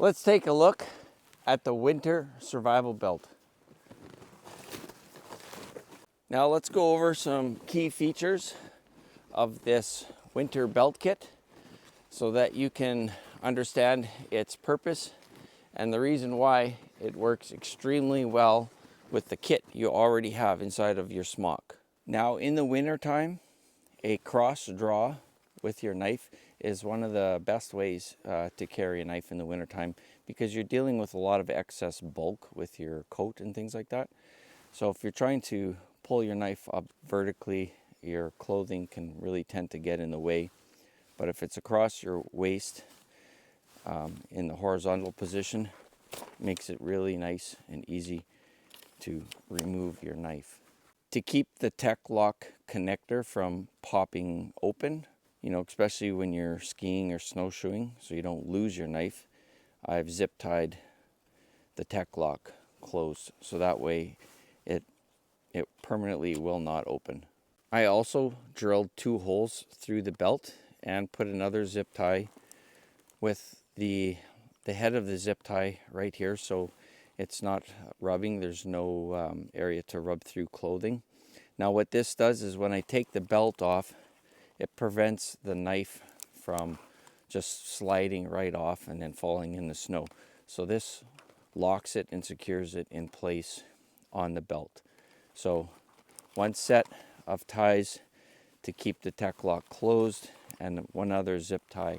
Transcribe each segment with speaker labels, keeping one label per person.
Speaker 1: Let's take a look at the winter survival belt. Now let's go over some key features of this winter belt kit so that you can understand its purpose and the reason why it works extremely well with the kit you already have inside of your smock. Now in the winter time, a cross draw with your knife is one of the best ways to carry a knife in the wintertime because you're dealing with a lot of excess bulk with your coat and things like that. So if you're trying to pull your knife up vertically, your clothing can really tend to get in the way. But if it's across your waist in the horizontal position, it makes it really nice and easy to remove your knife. To keep the tech lock connector from popping open, especially when you're skiing or snowshoeing, so you don't lose your knife, I've zip tied the tech lock closed so that way it permanently will not open. I also drilled 2 holes through the belt and put another zip tie with the head of the zip tie right here so it's not rubbing. There's no area to rub through clothing. Now what this does is when I take the belt off, it prevents the knife from just sliding right off and then falling in the snow. So this locks it and secures it in place on the belt. So one set of ties to keep the tech lock closed and one other zip tie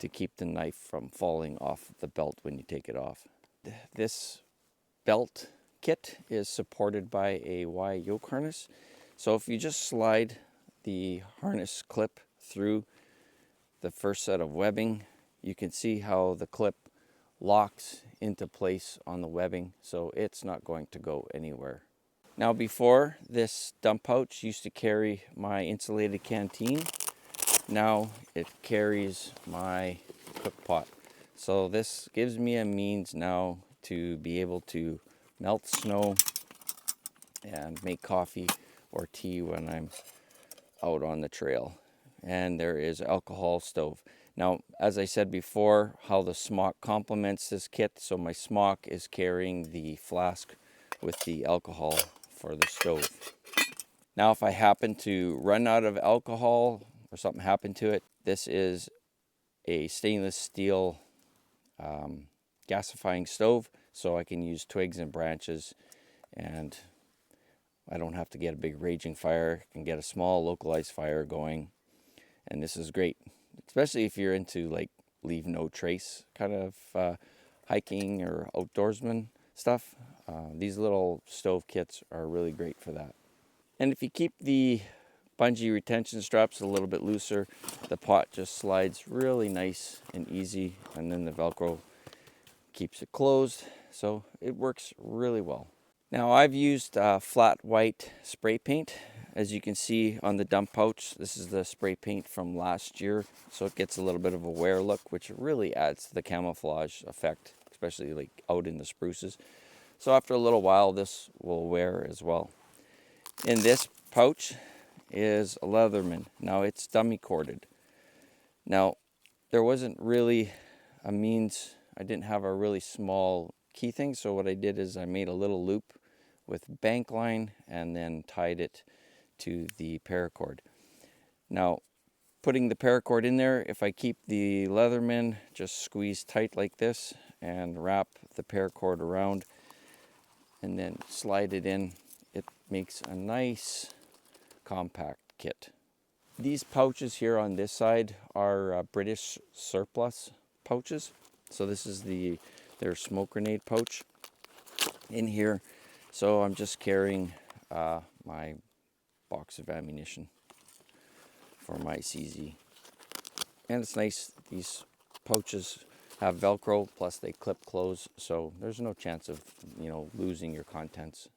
Speaker 1: to keep the knife from falling off the belt when you take it off. This belt kit is supported by a Y yoke harness. So if you just slide the harness clip through the first set of webbing, you can see how the clip locks into place on the webbing, so it's not going to go anywhere. Now before, this dump pouch used to carry my insulated canteen. Now it carries my cook pot. So this gives me a means now to be able to melt snow and make coffee or tea when I'm out on the trail. And there is alcohol stove. Now, as I said before, how the smock complements this kit. So my smock is carrying the flask with the alcohol for the stove. Now, if I happen to run out of alcohol or something happened to it, this is a stainless steel gasifying stove. So I can use twigs and branches and I don't have to get a big raging fire. I can get a small localized fire going. And this is great, especially if you're into like leave no trace kind of hiking or outdoorsman stuff. These little stove kits are really great for that. And if you keep the bungee retention straps a little bit looser, the pot just slides really nice and easy, and then the Velcro keeps it closed. So it works really well. Now I've used flat white spray paint. As you can see on the dump pouch, this is the spray paint from last year. So it gets a little bit of a wear look, which really adds to the camouflage effect, especially like out in the spruces. So after a little while, this will wear as well. In this pouch is a Leatherman. Now it's dummy corded. Now there wasn't really a means, I didn't have a really small key thing. So what I did is I made a little loop with bank line and then tied it to the paracord. Now, putting the paracord in there, if I keep the Leatherman just squeeze tight like this and wrap the paracord around and then slide it in, it makes a nice compact kit. These pouches here on this side are British surplus pouches. So this is their smoke grenade pouch in here. So I'm just carrying my box of ammunition for my CZ. And it's nice, these pouches have Velcro, plus they clip close, so there's no chance of, losing your contents.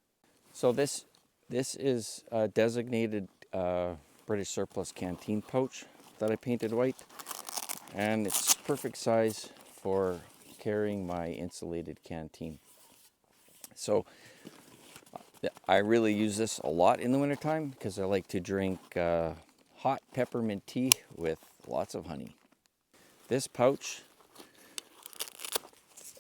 Speaker 1: So this is a designated British surplus canteen pouch that I painted white, and it's perfect size for carrying my insulated canteen. So I really use this a lot in the wintertime because I like to drink hot peppermint tea with lots of honey. This pouch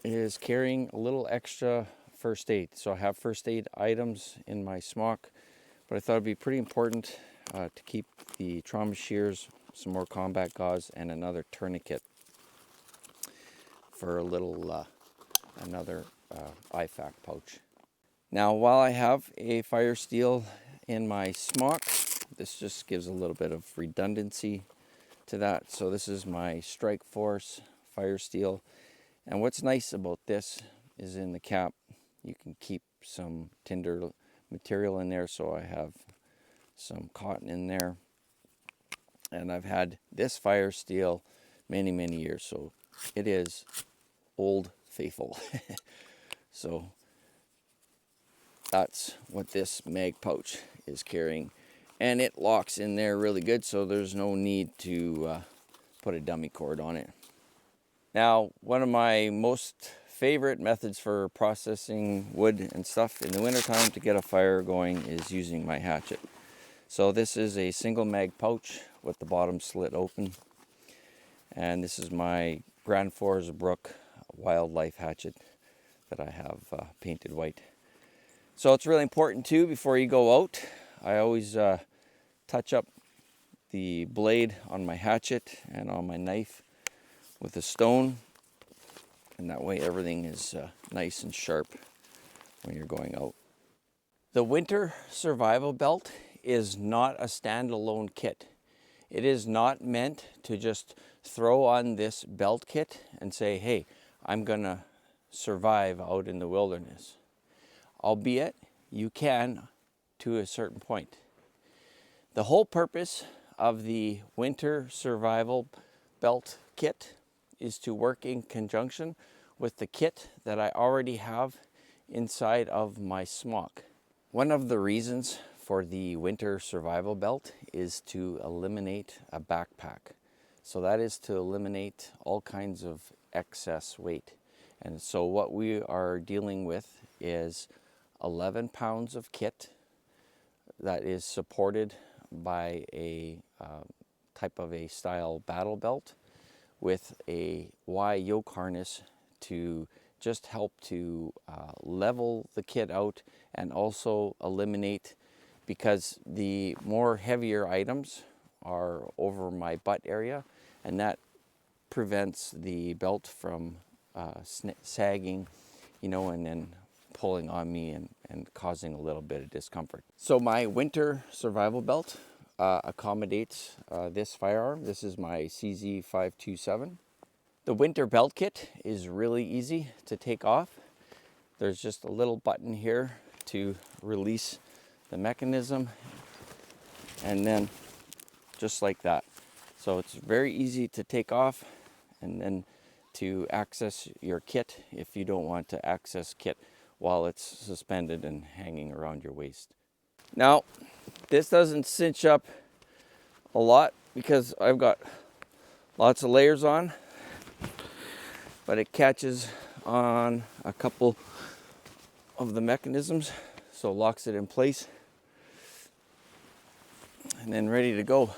Speaker 1: is carrying a little extra first aid. So I have first aid items in my smock, but I thought it'd be pretty important to keep the trauma shears, some more combat gauze, and another tourniquet for a little another IFAC pouch. Now, while I have a fire steel in my smock, this just gives a little bit of redundancy to that. So this is my Strike Force fire steel, and what's nice about this is in the cap you can keep some tinder material in there. So I have some cotton in there, and I've had this fire steel many years, so it is old faithful. So that's what this mag pouch is carrying, and it locks in there really good, so there's no need to put a dummy cord on it. Now, one of my most favorite methods for processing wood and stuff in the wintertime to get a fire going is using my hatchet. So this is a single mag pouch with the bottom slit open, and this is my Grand Forks Brook wildlife hatchet that I have painted white. So it's really important too, before you go out, I always touch up the blade on my hatchet and on my knife with a stone, and that way everything is nice and sharp when you're going out. The winter survival belt is not a standalone kit. It is not meant to just throw on this belt kit and say, hey, I'm gonna survive out in the wilderness. Albeit you can to a certain point. The whole purpose of the winter survival belt kit is to work in conjunction with the kit that I already have inside of my smock. One of the reasons for the winter survival belt is to eliminate a backpack. So that is to eliminate all kinds of excess weight. And so what we are dealing with is 11 pounds of kit that is supported by a type of a style battle belt with a Y yoke harness to just help to level the kit out and also eliminate, because the more heavier items are over my butt area, and that prevents the belt from sagging, you know, and then pulling on me and causing a little bit of discomfort. So my winter survival belt accommodates this firearm. This is my CZ527. The winter belt kit is really easy to take off. There's just a little button here to release the mechanism, and then just like that. So it's very easy to take off and then to access your kit if you don't want to access kit while it's suspended and hanging around your waist. Now, this doesn't cinch up a lot because I've got lots of layers on, but it catches on a couple of the mechanisms, so locks it in place and then ready to go.